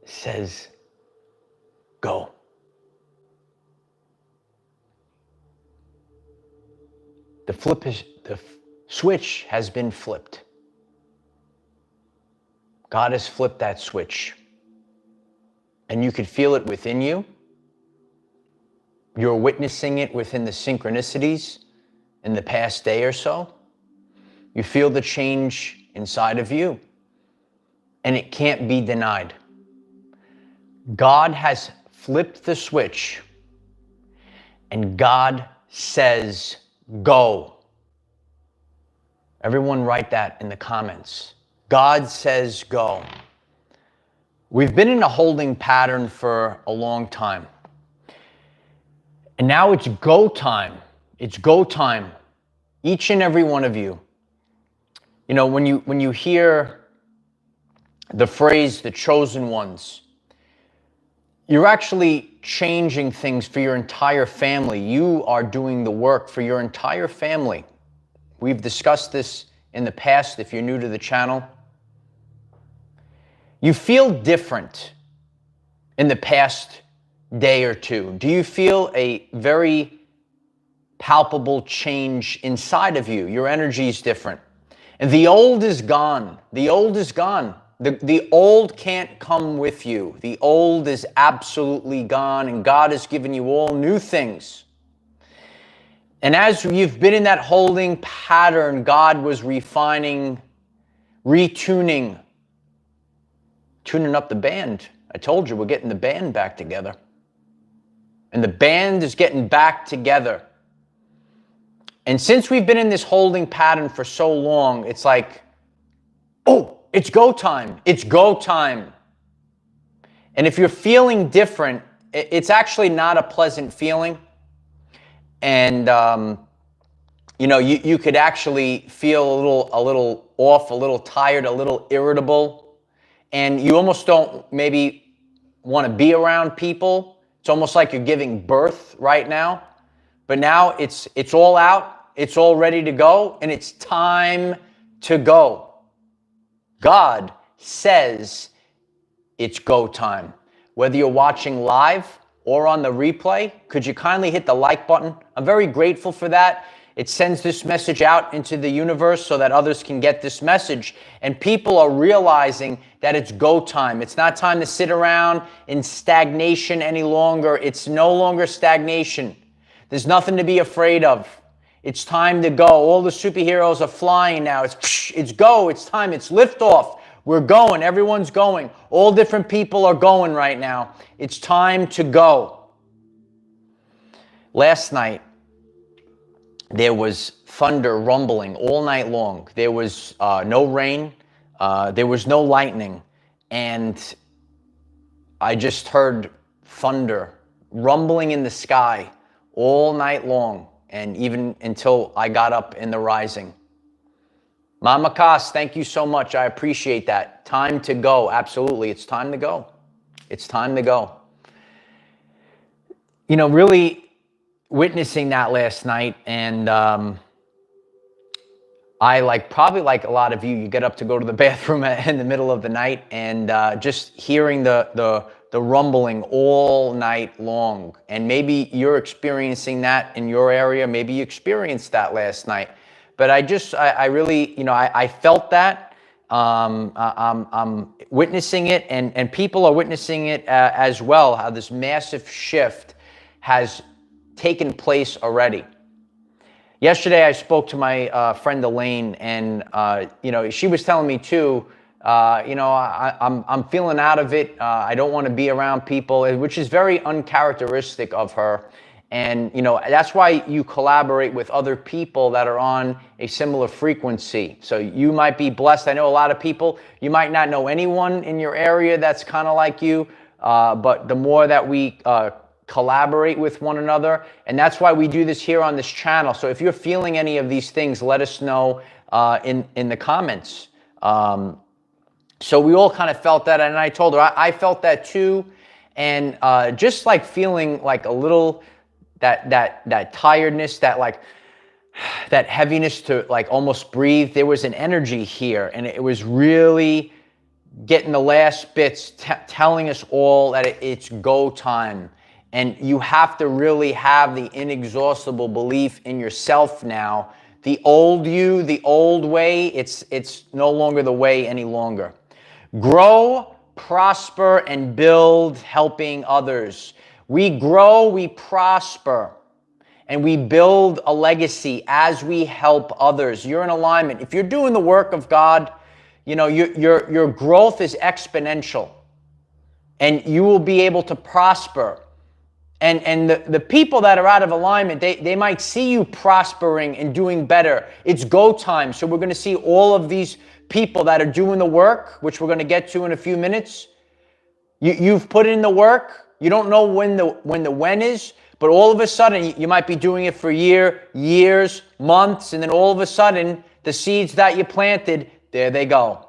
says, go. The switch has been flipped. God has flipped that switch. And you could feel it within you. You're witnessing it within the synchronicities in the past day or so. You feel the change inside of you. And it can't be denied. God has flipped the switch. And God says, go. Everyone write that in the comments. God says go. We've been in a holding pattern for a long time. And now it's go time. It's go time. Each and every one of you. You know, when you hear the phrase, the chosen ones, you're actually changing things for your entire family. You are doing the work for your entire family. We've discussed this in the past if you're new to the channel. You feel different in the past day or two. Do you feel a very palpable change inside of you? Your energy is different. And the old is gone. The old is gone. The old can't come with you. The old is absolutely gone, and God has given you all new things. And as you've been in that holding pattern, God was refining, retuning, tuning up the band. I told you we're getting the band back together. And the band is getting back together. And since we've been in this holding pattern for so long, it's like, oh, it's go time. It's go time. And if you're feeling different, it's actually not a pleasant feeling. And, you know, you could actually feel a little off, a little tired, a little irritable. And you almost don't maybe want to be around people. It's almost like you're giving birth right now. But now it's all out. It's all ready to go. And it's time to go. God says it's go time. Whether you're watching live or on the replay, could you kindly hit the like button? I'm very grateful for that. It sends this message out into the universe so that others can get this message. And people are realizing that it's go time. It's not time to sit around in stagnation any longer. It's no longer stagnation. There's nothing to be afraid of. It's time to go. All the superheroes are flying now. It's go. It's time. It's liftoff. We're going. Everyone's going. All different people are going right now. It's time to go. Last night, there was thunder rumbling all night long. There was no rain. There was no lightning. And I just heard thunder rumbling in the sky all night long. And even until I got up in the rising. Mama Kas, thank you so much. I appreciate that. Time to go. Absolutely. It's time to go. It's time to go. You know, really witnessing that last night. And I probably like a lot of you get up to go to the bathroom in the middle of the night. And just hearing the rumbling all night long. And maybe you're experiencing that in your area. Maybe you experienced that last night. But I really, you know, I felt that. I'm witnessing it, and people are witnessing it as well, how this massive shift has taken place already. Yesterday, I spoke to my friend Elaine, and, you know, she was telling me too, you know, I'm feeling out of it. I don't want to be around people, which is very uncharacteristic of her. And, you know, that's why you collaborate with other people that are on a similar frequency. So you might be blessed. I know a lot of people, you might not know anyone in your area that's kind of like you, but the more that we collaborate with one another, and that's why we do this here on this channel. So if you're feeling any of these things, let us know in the comments. So we all kind of felt that, and I told her I felt that too, and just like feeling like a little that tiredness, that heaviness to like almost breathe. There was an energy here, and it was really getting the last bits, telling us all that it's go time. And you have to really have the inexhaustible belief in yourself now. The old you, the old way, it's no longer the way any longer. Grow, prosper, and build helping others. We grow, we prosper, and we build a legacy as we help others. You're in alignment. If you're doing the work of God, you know, your growth is exponential, and you will be able to prosper. And the people that are out of alignment, they might see you prospering and doing better. It's go time. So we're going to see all of these people that are doing the work, which we're going to get to in a few minutes. You've put in the work. You don't know when the when is, but all of a sudden you might be doing it for years, months, and then all of a sudden the seeds that you planted, there they go.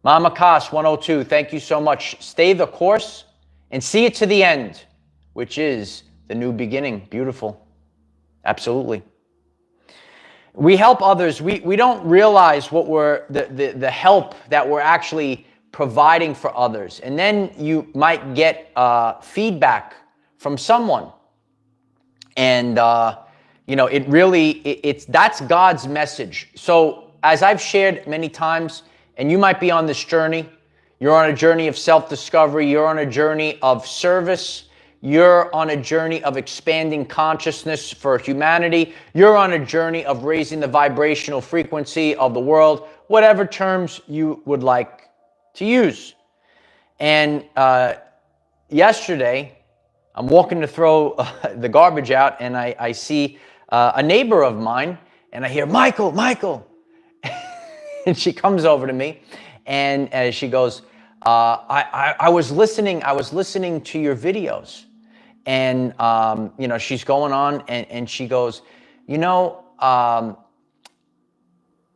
Mama Koss 102, thank you so much. Stay the course and see it to the end, which is the new beginning. Beautiful. Absolutely. We help others. We don't realize what we're the help that we're actually providing for others. And then you might get feedback from someone. And you know, that's God's message. So as I've shared many times, and you might be on this journey, you're on a journey of self-discovery, you're on a journey of service, you're on a journey of expanding consciousness for humanity. You're on a journey of raising the vibrational frequency of the world, whatever terms you would like to use. And yesterday, I'm walking to throw the garbage out, and I see a neighbor of mine, and I hear, Michael. And she comes over to me, and she goes, I was listening to your videos. And, you know, she's going on and she goes, you know, I'm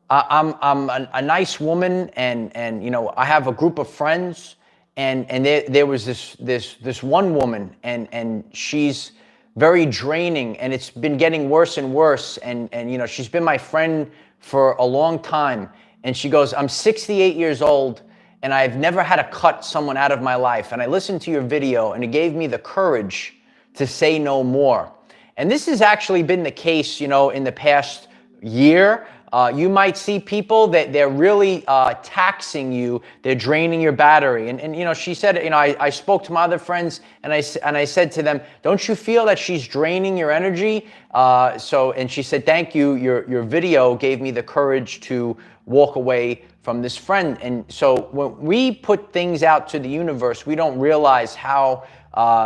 a nice woman, and, you know, I have a group of friends, and there was this one woman, and she's very draining, and it's been getting worse and worse. And, you know, she's been my friend for a long time. And she goes, I'm 68 years old, and I've never had to cut someone out of my life. And I listened to your video, and it gave me the courage to say no more. And this has actually been the case, you know, in the past year. You might see people that they're really taxing you. They're draining your battery. And you know, she said, you know, I spoke to my other friends, and I said to them, don't you feel that she's draining your energy? And she said, thank you. Your video gave me the courage to walk away from this friend. And so when we put things out to the universe, we don't realize how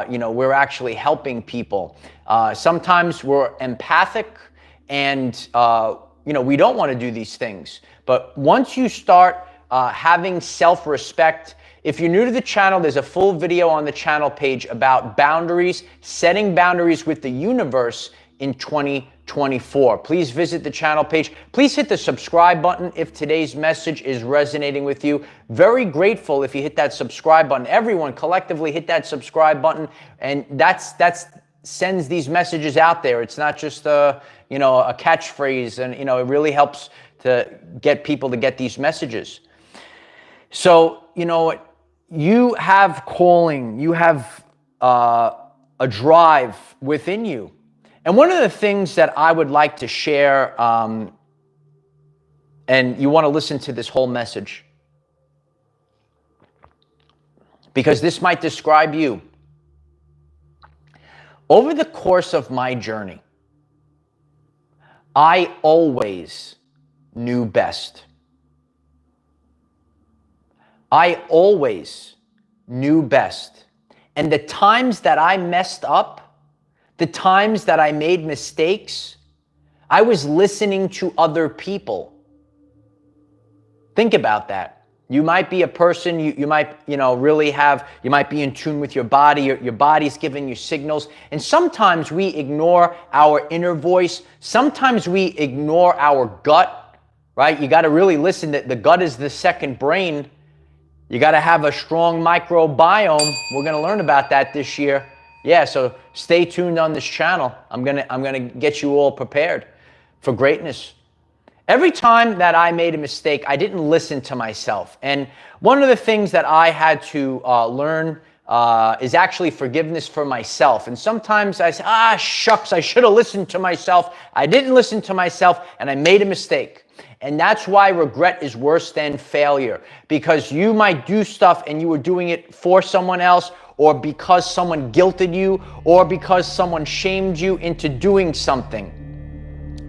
you know, we're actually helping people. Sometimes we're empathic, and you know, we don't want to do these things. But once you start having self-respect, if you're new to the channel, there's a full video on the channel page about boundaries, setting boundaries with the universe in 2024. Please visit the channel page. Please hit the subscribe button if today's message is resonating with you. Very grateful if you hit that subscribe button. Everyone collectively hit that subscribe button, and that's sends these messages out there. It's not just you know, a catchphrase, and you know, it really helps to get people to get these messages. So, you know, you have calling, you have a drive within you. And one of the things that I would like to share, and you want to listen to this whole message, because this might describe you. Over the course of my journey, I always knew best. I always knew best. And the times that I messed up, the times that I made mistakes, I was listening to other people. Think about that. You might be a person, you might, you know, really have, you might be in tune with your body, your body's giving you signals. And sometimes we ignore our inner voice. Sometimes we ignore our gut, right? You got to really listen. That the gut is the second brain. You got to have a strong microbiome. We're going to learn about that this year. Yeah, so stay tuned on this channel. I'm gonna get you all prepared for greatness. Every time that I made a mistake, I didn't listen to myself. And one of the things that I had to learn is actually forgiveness for myself. And sometimes I say, shucks, I should have listened to myself. I didn't listen to myself and I made a mistake. And that's why regret is worse than failure, because you might do stuff and you were doing it for someone else, or because someone guilted you, or because someone shamed you into doing something.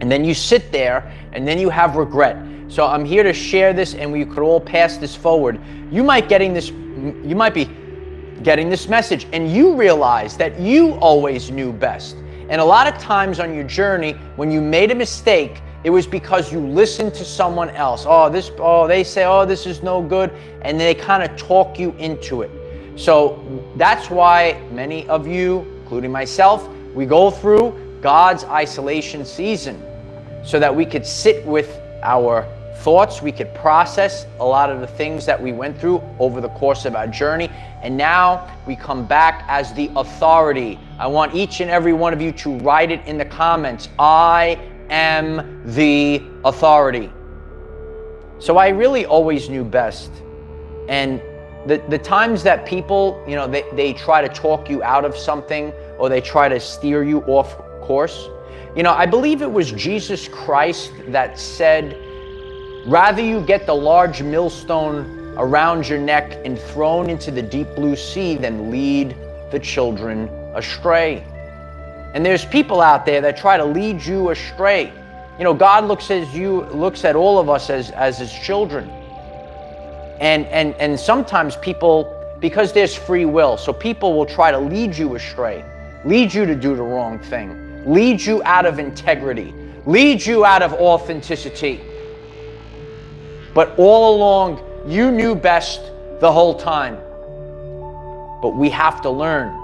And then you sit there and then you have regret. So I'm here to share this, and we could all pass this forward. You might be getting this message and you realize that you always knew best. And a lot of times on your journey, when you made a mistake, it was because you listened to someone else. They say, this is no good. And they kind of talk you into it. So that's why many of you, including myself, we go through God's isolation season so that we could sit with our thoughts, we could process a lot of the things that we went through over the course of our journey. And now we come back as the authority. I want each and every one of you to write it in the comments. I am the authority. So I really always knew best. And the times that people, they try to talk you out of something, or they try to steer you off course. I believe it was Jesus Christ that said, rather you get the large millstone around your neck and thrown into the deep blue sea than lead the children astray. And there's people out there that try to lead you astray. God looks at all of us as his children. And sometimes people, because there's free will, so people will try to lead you astray, lead you to do the wrong thing, lead you out of integrity, lead you out of authenticity. But all along, you knew best the whole time. But we have to learn.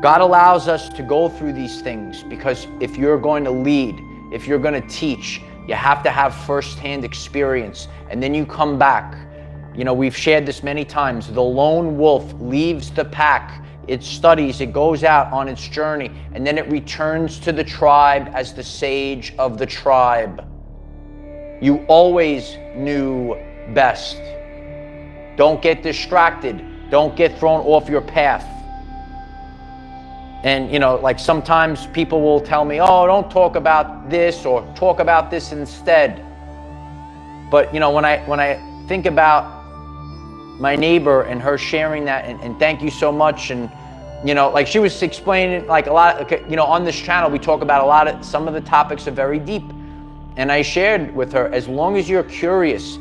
God allows us to go through these things because if you're going to lead, if you're going to teach, you have to have firsthand experience. And then you come back. We've shared this many times. The lone wolf leaves the pack. It studies, it goes out on its journey, and then it returns to the tribe as the sage of the tribe. You always knew best. Don't get distracted. Don't get thrown off your path. And, like sometimes people will tell me, don't talk about this, or talk about this instead. But, when I think about my neighbor and her sharing that, and thank you so much. And, like she was explaining, like a lot, on this channel, we talk about some of the topics are very deep. And I shared with her, as long as you're curious,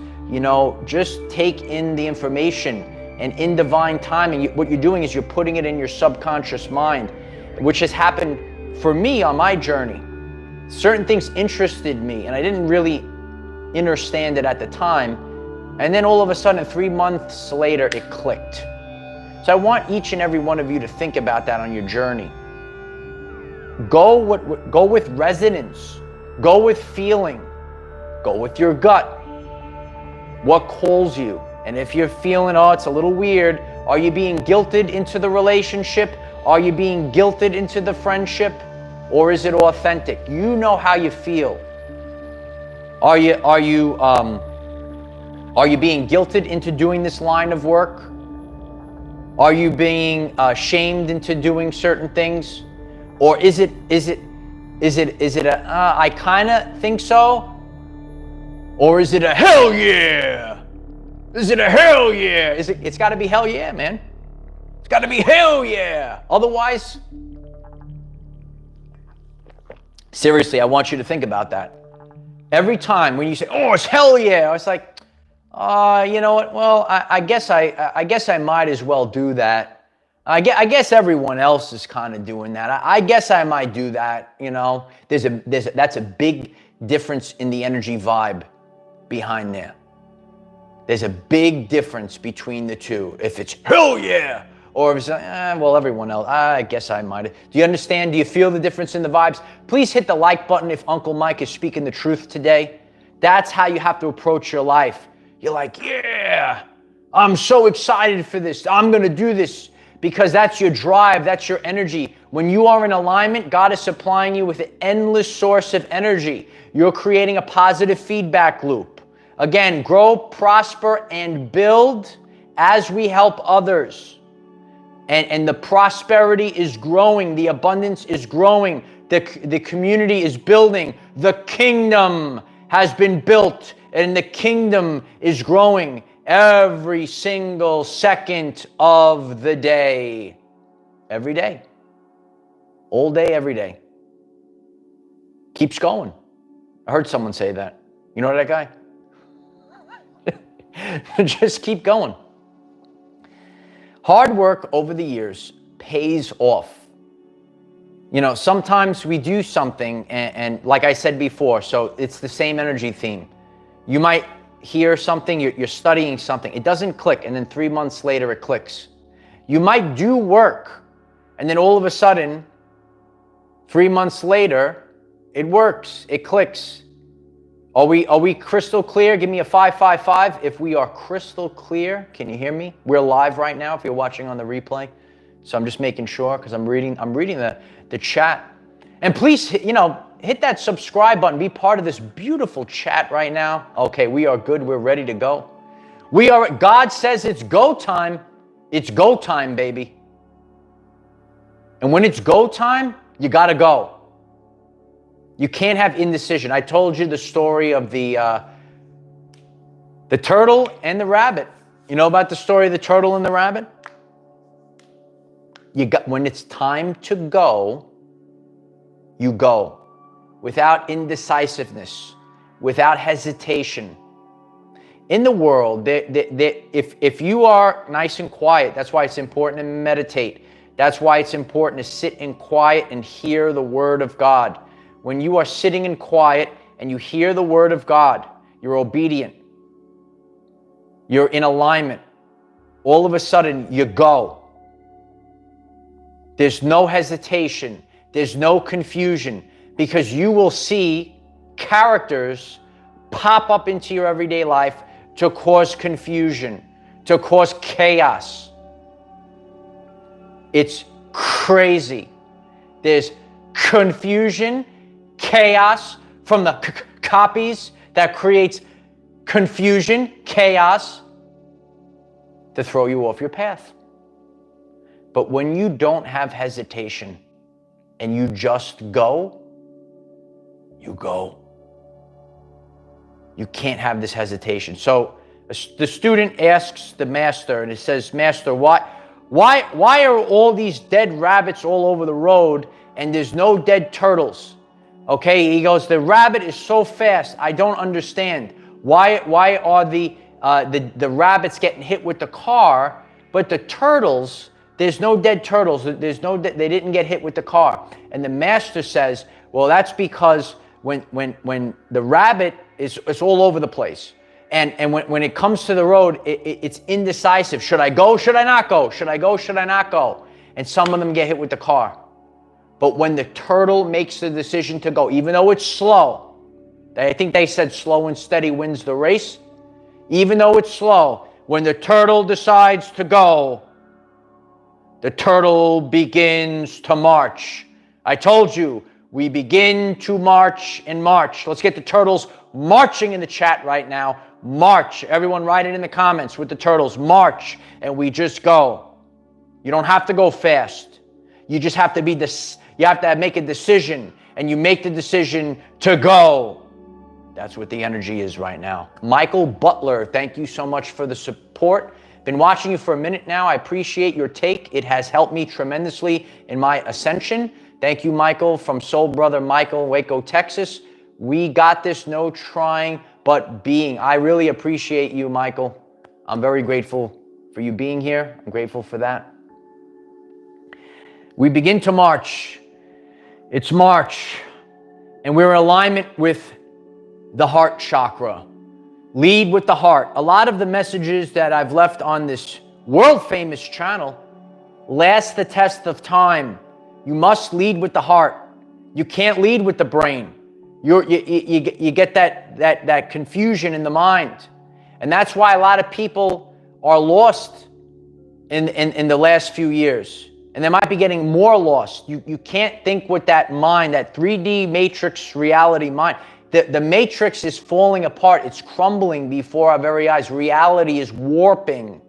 just take in the information, and in divine timing, what you're doing is you're putting it in your subconscious mind, which has happened for me on my journey. Certain things interested me and I didn't really understand it at the time. And then all of a sudden, 3 months later, it clicked. So I want each and every one of you to think about that on your journey. Go with resonance. Go with feeling. Go with your gut. What calls you? And if you're feeling, it's a little weird, are you being guilted into the relationship? Are you being guilted into the friendship? Or is it authentic? You know how you feel. Are you being guilted into doing this line of work? Are you being shamed into doing certain things? Or is it a I kind of think so? Or is it a hell yeah? Is it a hell yeah? It's got to be hell yeah, man. It's got to be hell yeah. Otherwise, seriously, I want you to think about that. Every time when you say, it's hell yeah, it's like, you know what? Well, I guess I might as well do that. I guess everyone else is kind of doing that. I guess I might do that. That's a big difference in the energy vibe behind there. There's a big difference between the two. If it's hell yeah, or if it's everyone else, I guess I might. Do you understand? Do you feel the difference in the vibes? Please hit the like button if Uncle Mike is speaking the truth today. That's how you have to approach your life. You're like, yeah, I'm so excited for this. I'm going to do this because that's your drive, that's your energy. When you are in alignment, God is supplying you with an endless source of energy. You're creating a positive feedback loop. Again, grow, prosper, and build as we help others. And the prosperity is growing, the abundance is growing, the community is building, the kingdom has been built, and the kingdom is growing every single second of the day. Every day. All day, every day. Keeps going. I heard someone say that. You know that guy? Just keep going. Hard work over the years pays off. You know, sometimes we do something and like I said before, so it's the same energy theme. You might hear something, you're studying something, it doesn't click, and then 3 months later it clicks. You might do work, and then all of a sudden, 3 months later, it works, it clicks. Are we crystal clear? Give me a 555 if we are crystal clear. Can you hear me? We're live right now if you're watching on the replay. So I'm just making sure because I'm reading the chat. And please, you know, hit that subscribe button. Be part of this beautiful chat right now. Okay, we are good. We're ready to go. God says it's go time. It's go time, baby. And when it's go time, you got to go. You can't have indecision. I told you the story of the turtle and the rabbit. You know about the story of the turtle and the rabbit? When it's time to go, you go. Without indecisiveness, without hesitation. In the world, if you are nice and quiet, that's why it's important to meditate. That's why it's important to sit in quiet and hear the word of God. When you are sitting in quiet and you hear the word of God, you're obedient. You're in alignment. All of a sudden, you go. There's no hesitation. There's no confusion, because you will see characters pop up into your everyday life to cause confusion, to cause chaos. It's crazy. There's confusion, chaos from the copies that creates confusion, chaos to throw you off your path. But when you don't have hesitation and you just go, you go. You can't have this hesitation. So the student asks the master, and it says, "Master, why are all these dead rabbits all over the road and there's no dead turtles?" Okay, he goes, "The rabbit is so fast, I don't understand. Why are the rabbits getting hit with the car, but the turtles, there's no dead turtles. They didn't get hit with the car." And the master says, "Well, that's because when the rabbit is all over the place, and when it comes to the road, it's indecisive. Should I go? Should I not go? Should I go? Should I not go?" And some of them get hit with the car. But when the turtle makes the decision to go, even though it's slow, I think they said slow and steady wins the race. Even though it's slow, when the turtle decides to go, the turtle begins to march. I told you, we begin to march in March. Let's get the turtles marching in the chat right now. March. Everyone write it in the comments with the turtles. March. And we just go. You don't have to go fast. You just have to you have to make a decision, and you make the decision to go. That's what the energy is right now. Michael Butler, thank you so much for the support. Been watching you for a minute now. I appreciate your take. It has helped me tremendously in my ascension. Thank you, Michael, from Soul Brother Michael, Waco, Texas. We got this, no trying, but being. I really appreciate you, Michael. I'm very grateful for you being here. I'm grateful for that. We begin to march. It's March, and we're in alignment with the heart chakra. Lead with the heart. A lot of the messages that I've left on this world-famous channel last the test of time. You must lead with the heart. You can't lead with the brain. You get that confusion in the mind. And that's why a lot of people are lost in the last few years. And they might be getting more lost. You can't think with that mind, that 3D matrix reality mind. The matrix is falling apart. It's crumbling before our very eyes. Reality is warping.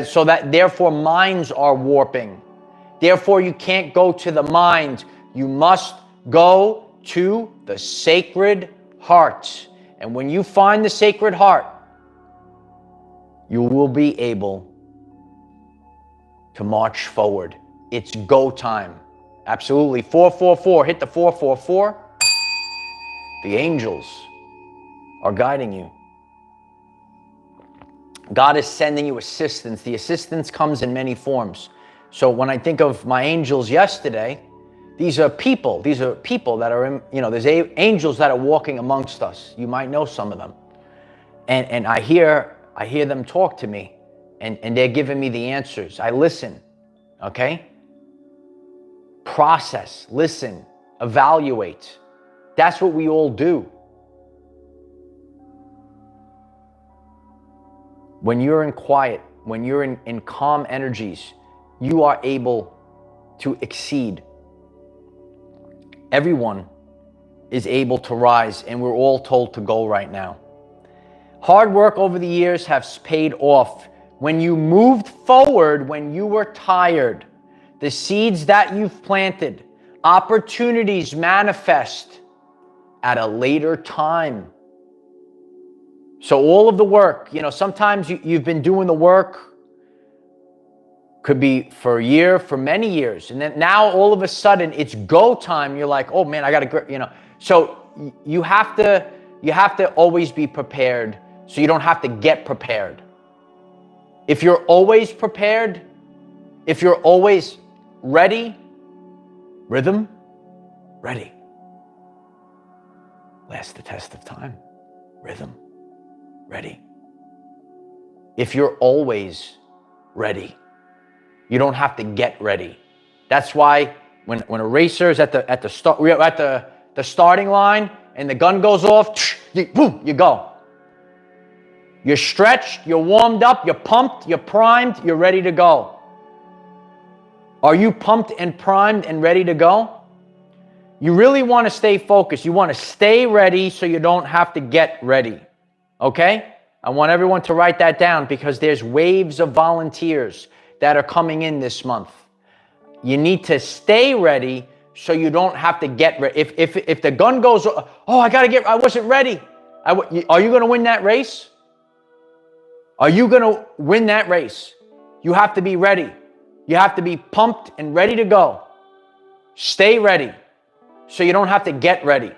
So that therefore minds are warping. Therefore you can't go to the mind. You must go to the Sacred Heart. And when you find the Sacred Heart, you will be able to march forward. It's go time. Absolutely. 444. Hit the 444. The angels are guiding you. God is sending you assistance. The assistance comes in many forms. So when I think of my angels yesterday, these are people that are in, there's angels that are walking amongst us. You might know some of them. And I hear them talk to me, and they're giving me the answers. I listen, okay? Process, listen, evaluate. That's what we all do. When you're in quiet, when you're in calm energies, you are able to exceed. Everyone is able to rise, and we're all told to go right now. Hard work over the years has paid off. When you moved forward, when you were tired, the seeds that you've planted, opportunities manifest at a later time. So all of the work, sometimes you've been doing the work, could be for a year, for many years. And then now all of a sudden it's go time. You're like, oh man, I got to, So you have to always be prepared, so you don't have to get prepared. If you're always prepared, if you're always ready, rhythm, ready. Last the test of time. Rhythm, ready. If you're always ready, you don't have to get ready. That's why when a racer is at the starting line and the gun goes off, boom, you go. You're stretched, you're warmed up, you're pumped, you're primed, you're ready to go. Are you pumped and primed and ready to go? You really want to stay focused. You want to stay ready so you don't have to get ready. Okay? I want everyone to write that down, because there's waves of volunteers that are coming in this month. You need to stay ready so you don't have to get ready. If the gun goes, oh, I wasn't ready. Are you going to win that race? Are you going to win that race? You have to be ready. You have to be pumped and ready to go. Stay ready so you don't have to get ready.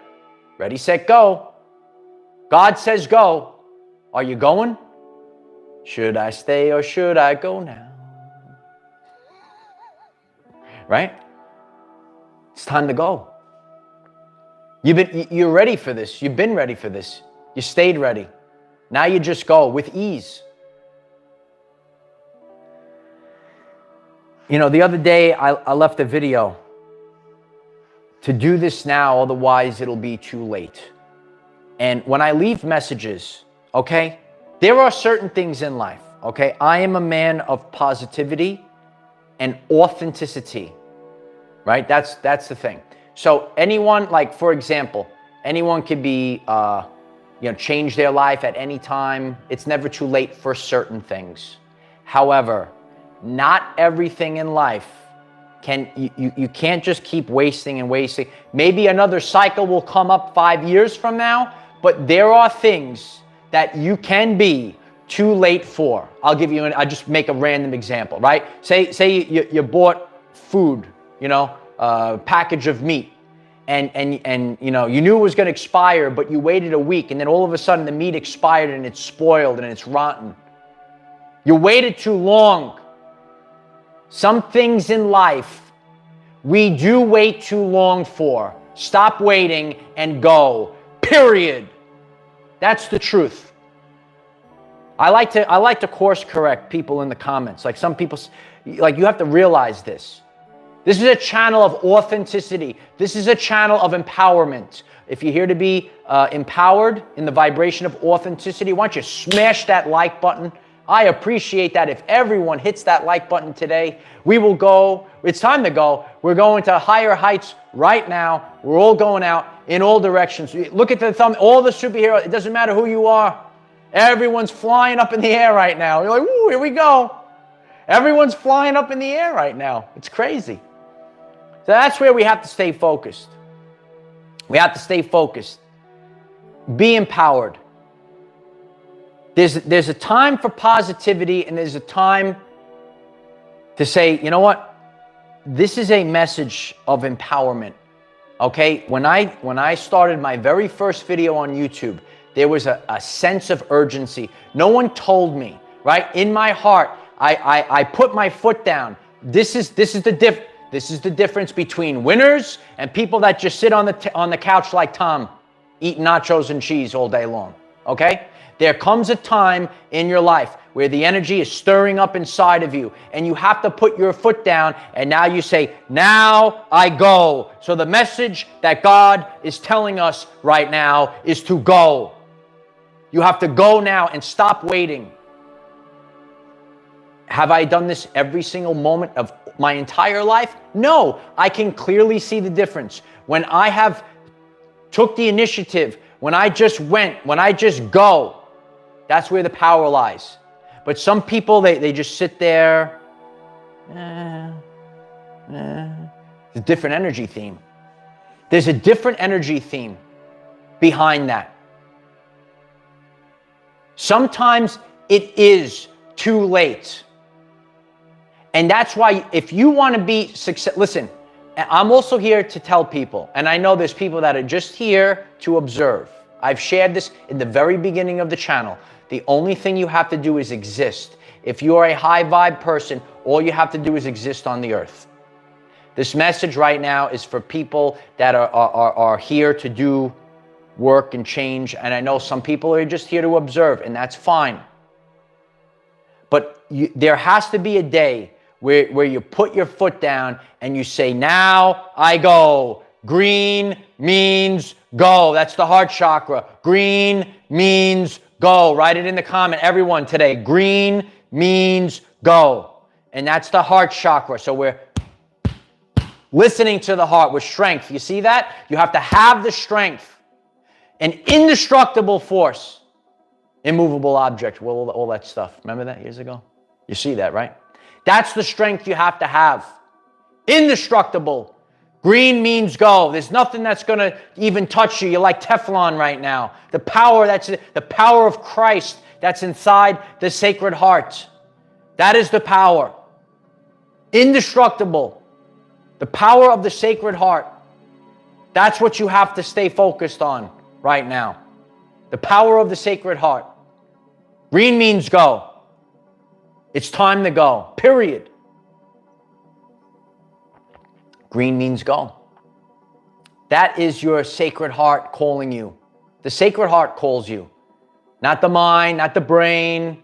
Ready, set, go. God says go. Are you going? Should I stay or should I go now? Right? It's time to go. You're ready for this. You've been ready for this. You stayed ready. Now you just go with ease. The other day I left a video to do this now, otherwise it'll be too late. And when I leave messages, okay, there are certain things in life, okay? I am a man of positivity and authenticity, right? That's the thing. So anyone, like for example, anyone could be, change their life at any time. It's never too late for certain things. However, not everything in life you can't just keep wasting and wasting. Maybe another cycle will come up 5 years from now, but there are things that you can be too late for. I'll just make a random example, right? Say you bought food, a package of meat, and you knew it was going to expire, but you waited a week, and then all of a sudden the meat expired and it's spoiled and it's rotten. You waited too long. Some things in life we do wait too long for. Stop waiting and go. Period. That's the truth. I like to course correct people in the comments. Like some people, like you have to realize this. This is a channel of authenticity. This is a channel of empowerment. If you're here to be empowered in the vibration of authenticity, why don't you smash that like button? I appreciate that. If everyone hits that like button today, we will go. It's time to go. We're going to higher heights right now. We're all going out in all directions. Look at the thumb. All the superheroes. It doesn't matter who you are. Everyone's flying up in the air right now. You're like, woo, here we go. Everyone's flying up in the air right now. It's crazy. So that's where we have to stay focused. We have to stay focused. Be empowered. There's a time for positivity, and there's a time to say, you know what? This is a message of empowerment. Okay? When I started my very first video on YouTube, there was a sense of urgency. No one told me, right? In my heart, I put my foot down. This is the difference between winners and people that just sit on the couch like Tom, eating nachos and cheese all day long. Okay? There comes a time in your life where the energy is stirring up inside of you, and you have to put your foot down, and now you say, now I go. So the message that God is telling us right now is to go. You have to go now and stop waiting. Have I done this every single moment of my entire life? No, I can clearly see the difference. When I have took the initiative, when I just went, when I just go, that's where the power lies. But some people, they just sit there. It's a different energy theme. There's a different energy theme behind that. Sometimes it is too late. And that's why if you want to be successful, listen, I'm also here to tell people, and I know there's people that are just here to observe. I've shared this in the very beginning of the channel. The only thing you have to do is exist. If you are a high vibe person, all you have to do is exist on the earth. This message right now is for people that are here to do work and change. And I know some people are just here to observe, and that's fine. But there has to be a day where you put your foot down and you say, now I go. Green means go. That's the heart chakra. Green means go. Write it in the comment, everyone today. Green means go. And that's the heart chakra. So we're listening to the heart with strength. You see that? You have to have the strength. An indestructible force. Immovable object. Well, all that stuff. Remember that years ago? You see that, right? That's the strength you have to have. Indestructible. Green means go. There's nothing that's going to even touch you. You're like Teflon right now. The power of Christ that's inside the Sacred Heart. That is the power. Indestructible. The power of the Sacred Heart. That's what you have to stay focused on right now. The power of the Sacred Heart. Green means go. It's time to go. Period. Green means go. That is your Sacred Heart calling you. The Sacred Heart calls you. Not the mind, not the brain,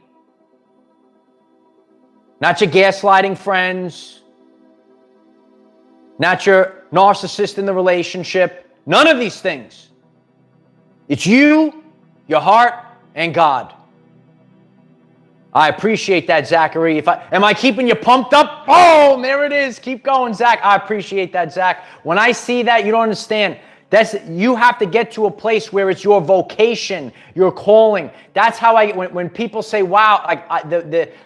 not your gaslighting friends, not your narcissist in the relationship. None of these things. It's you, your heart, and God. I appreciate that, Zachary. Am I keeping you pumped up? Oh, there it is. Keep going, Zach. I appreciate that, Zach. When I see that, you don't understand. You have to get to a place where it's your vocation, your calling. That's how when people say, wow,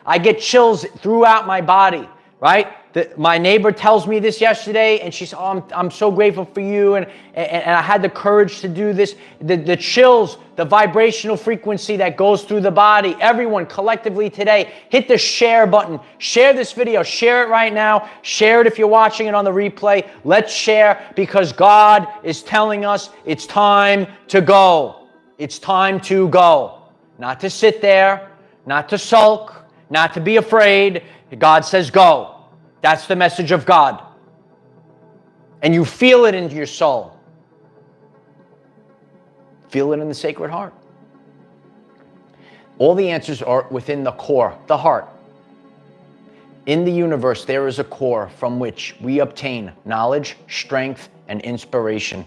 I get chills throughout my body, right? My neighbor tells me this yesterday, and she said, oh, I'm so grateful for you, and I had the courage to do this. The chills, the vibrational frequency that goes through the body. Everyone collectively today, hit the share button. Share this video. Share it right now. Share it if you're watching it on the replay. Let's share, because God is telling us it's time to go. It's time to go. Not to sit there, not to sulk, not to be afraid. God says go. That's the message of God. And you feel it in your soul. Feel it in the Sacred Heart. All the answers are within the core, the heart. In the universe, there is a core from which we obtain knowledge, strength, and inspiration.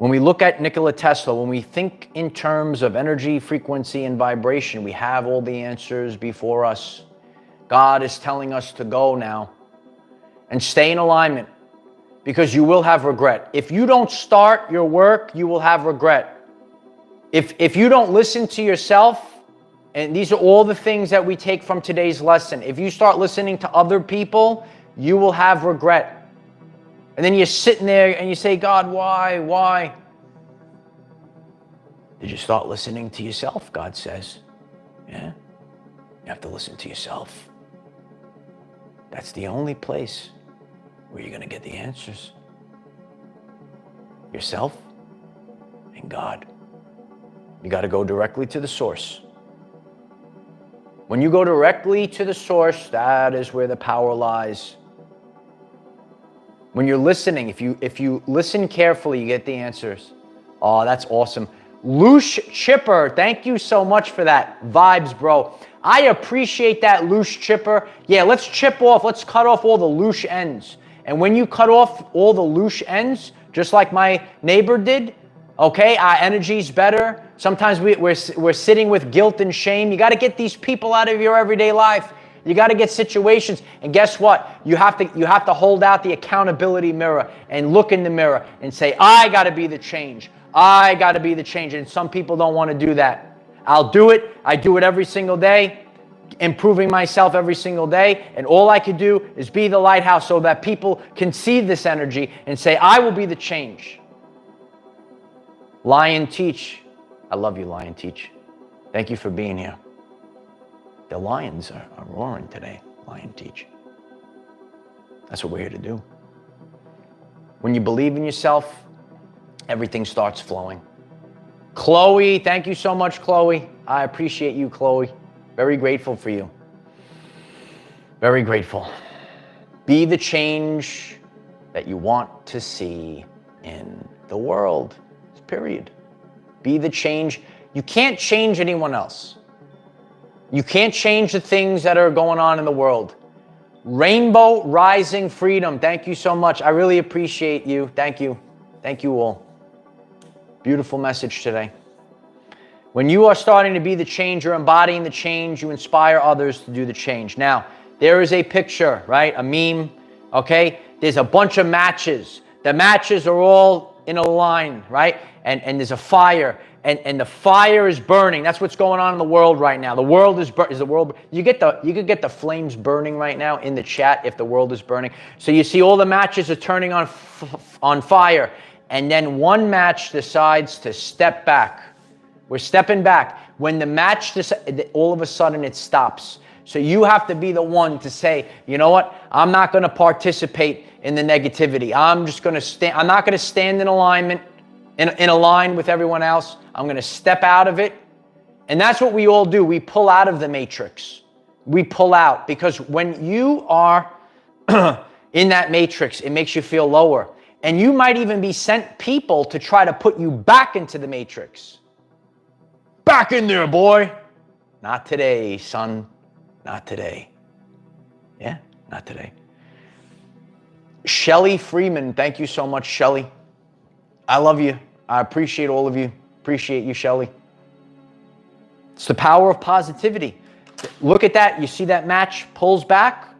When we look at Nikola Tesla, when we think in terms of energy, frequency, and vibration, we have all the answers before us. God is telling us to go now and stay in alignment, because you will have regret. If you don't start your work, you will have regret. If you don't listen to yourself, and these are all the things that we take from today's lesson, if you start listening to other people, you will have regret. And then you're sitting there and you say, God, why? Did you start listening to yourself? God says, yeah, you have to listen to yourself. That's the only place where you're going to get the answers. Yourself and God. You got to go directly to the source. When you go directly to the source, that is where the power lies. When you're listening, if you listen carefully, you get the answers. Oh, that's awesome. Loosh Chipper, thank you so much for that. Vibes, bro. I appreciate that, Loosh Chipper. Yeah, let's chip off, let's cut off all the loose ends. And when you cut off all the loose ends, just like my neighbor did, okay, our energy's better. Sometimes we're sitting with guilt and shame. You got to get these people out of your everyday life. You got to get situations. And guess what? You have to hold out the accountability mirror and look in the mirror and say, I got to be the change. I got to be the change. And some people don't want to do that. I'll do it. I do it every single day, improving myself every single day. And all I can do is be the lighthouse so that people can see this energy and say, I will be the change. Lion Teach. I love you, Lion Teach. Thank you for being here. The lions are roaring today, Lion Teach. That's what we're here to do. When you believe in yourself, everything starts flowing. Chloe, thank you so much, Chloe. I appreciate you, Chloe. Very grateful for you. Very grateful. Be the change that you want to see in the world. Period. Be the change. You can't change anyone else. You can't change the things that are going on in the world. Rainbow Rising Freedom, thank you so much. I really appreciate you. Thank you. Thank you all. Beautiful message today. When you are starting to be the change, you're embodying the change, you inspire others to do the change. Now, there is a picture, right? A meme, okay? There's a bunch of matches. The matches are all in a line, right? And there's a fire, and the fire is burning. That's what's going on in the world right now. The world is the world. You could get the flames burning right now in the chat if the world is burning. So you see all the matches are turning on fire, and then one match decides to step back. We're stepping back. When the match, all of a sudden it stops. So you have to be the one to say, you know what? I'm not going to participate in the negativity. I'm just going to stand. I'm not going to stand in alignment, in a line with everyone else. I'm going to step out of it. And that's what we all do. We pull out of the matrix. We pull out, because when you are in that matrix, it makes you feel lower. And you might even be sent people to try to put you back into the matrix. Back in there, boy. Not today, son. Not today. Yeah, not today. Shelly Freeman, thank you so much, Shelly. I love you. I appreciate all of you. Appreciate you, Shelly. It's the power of positivity. Look at that. You see that match pulls back?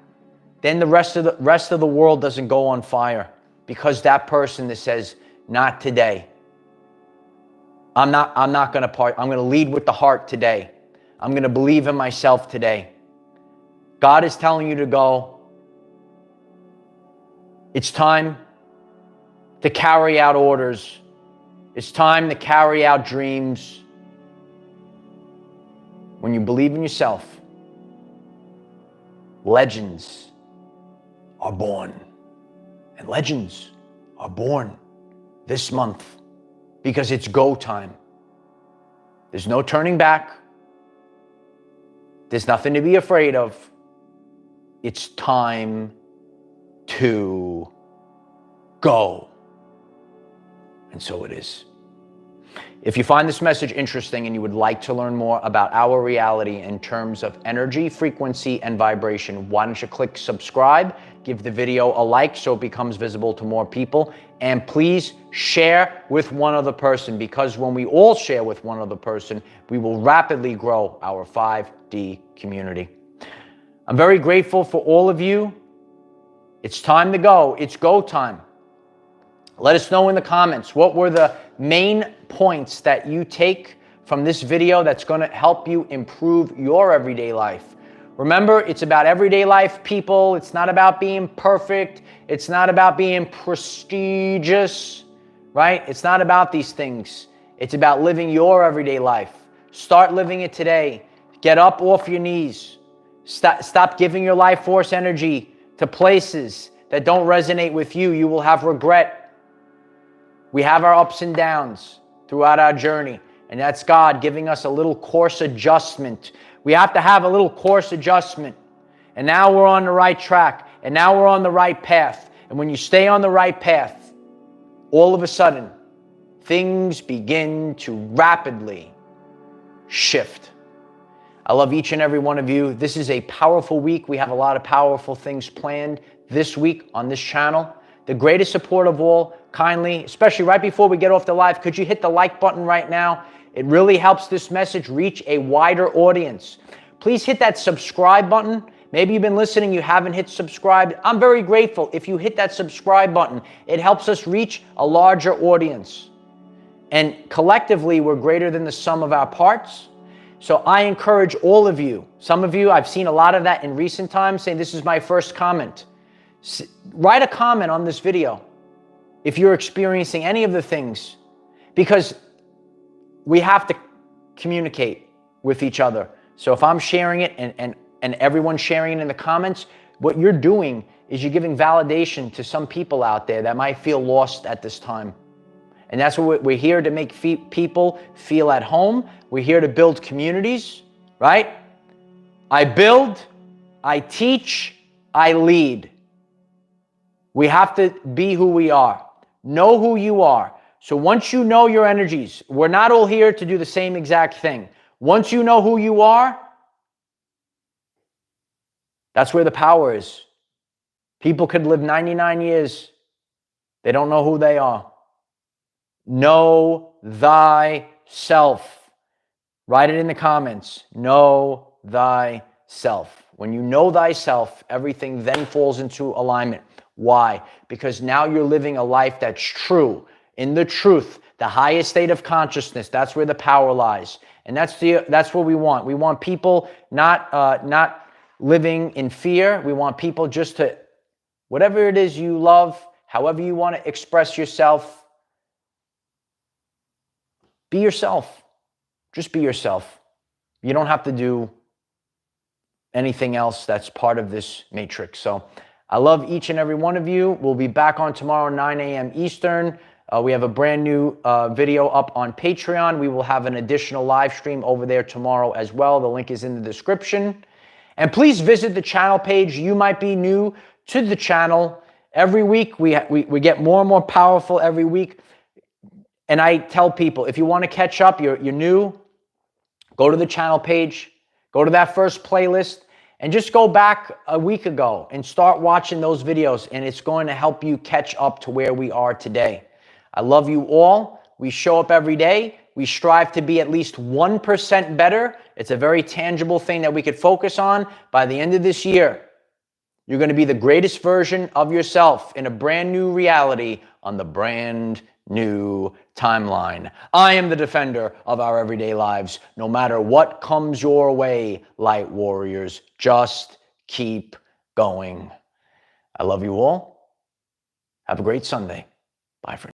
Then the rest of the world doesn't go on fire, because that person that says, not today. I'm not going to I'm going to lead with the heart today. I'm going to believe in myself today. God is telling you to go. It's time to carry out orders. It's time to carry out dreams. When you believe in yourself, legends are born. And legends are born this month, because it's go time. There's no turning back. There's nothing to be afraid of. It's time to go. And so it is. If you find this message interesting and you would like to learn more about our reality in terms of energy, frequency, and vibration, why don't you click subscribe give the video a like so it becomes visible to more people. And please share with one other person, because when we all share with one other person, we will rapidly grow our 5D community. I'm very grateful for all of you. It's time to go. It's go time. Let us know in the comments, what were the main points that you take from this video that's going to help you improve your everyday life. Remember, it's about everyday life, people. It's not about being perfect. It's not about being prestigious, right? It's not about these things. It's about living your everyday life. Start living it today. Get up off your knees. Stop giving your life force energy to places that don't resonate with you. You will have regret. We have our ups and downs throughout our journey, and that's God giving us a little course adjustment. We have to have a little course adjustment, and now we're on the right track, and now we're on the right path. And when you stay on the right path, all of a sudden, things begin to rapidly shift. I love each and every one of you. This is a powerful week. We have a lot of powerful things planned this week on this channel. The greatest support of all, kindly, especially right before we get off the live, could you hit the like button right now? It really helps this message reach a wider audience. Please hit that subscribe button. Maybe you've been listening, you haven't hit subscribe. I'm very grateful if you hit that subscribe button. It helps us reach a larger audience. And collectively, we're greater than the sum of our parts. So I encourage all of you, some of you, I've seen a lot of that in recent times, saying this is my first comment. Write a comment on this video if you're experiencing any of the things, because we have to communicate with each other. So if I'm sharing it and everyone's sharing it in the comments, what you're doing is you're giving validation to some people out there that might feel lost at this time. And that's what we're here to make people feel at home. We're here to build communities, right? I build, I teach, I lead. We have to be who we are. Know who you are. So once you know your energies, we're not all here to do the same exact thing. Once you know who you are, that's where the power is. People could live 99 years. They don't know who they are. Know thyself. Write it in the comments. Know thyself. When you know thyself, everything then falls into alignment. Why? Because now you're living a life that's true. In the truth, the highest state of consciousness, that's where the power lies. And that's what we want. We want people not living in fear. We want people just to, whatever it is you love, however you want to express yourself, be yourself. Just be yourself. You don't have to do anything else that's part of this matrix. So I love each and every one of you. We'll be back on tomorrow, 9 a.m. Eastern. We have a brand new video up on Patreon. We will have an additional live stream over there tomorrow as well. The link is in the description. And please visit the channel page. You might be new to the channel. Every week, we get more and more powerful every week. And I tell people, if you want to catch up, you're new, go to the channel page, go to that first playlist, and just go back a week ago and start watching those videos, and it's going to help you catch up to where we are today. I love you all. We show up every day. We strive to be at least 1% better. It's a very tangible thing that we could focus on. By the end of this year, you're going to be the greatest version of yourself in a brand new reality on the brand new timeline. I am the defender of our everyday lives. No matter what comes your way, light warriors, just keep going. I love you all. Have a great Sunday. Bye for now.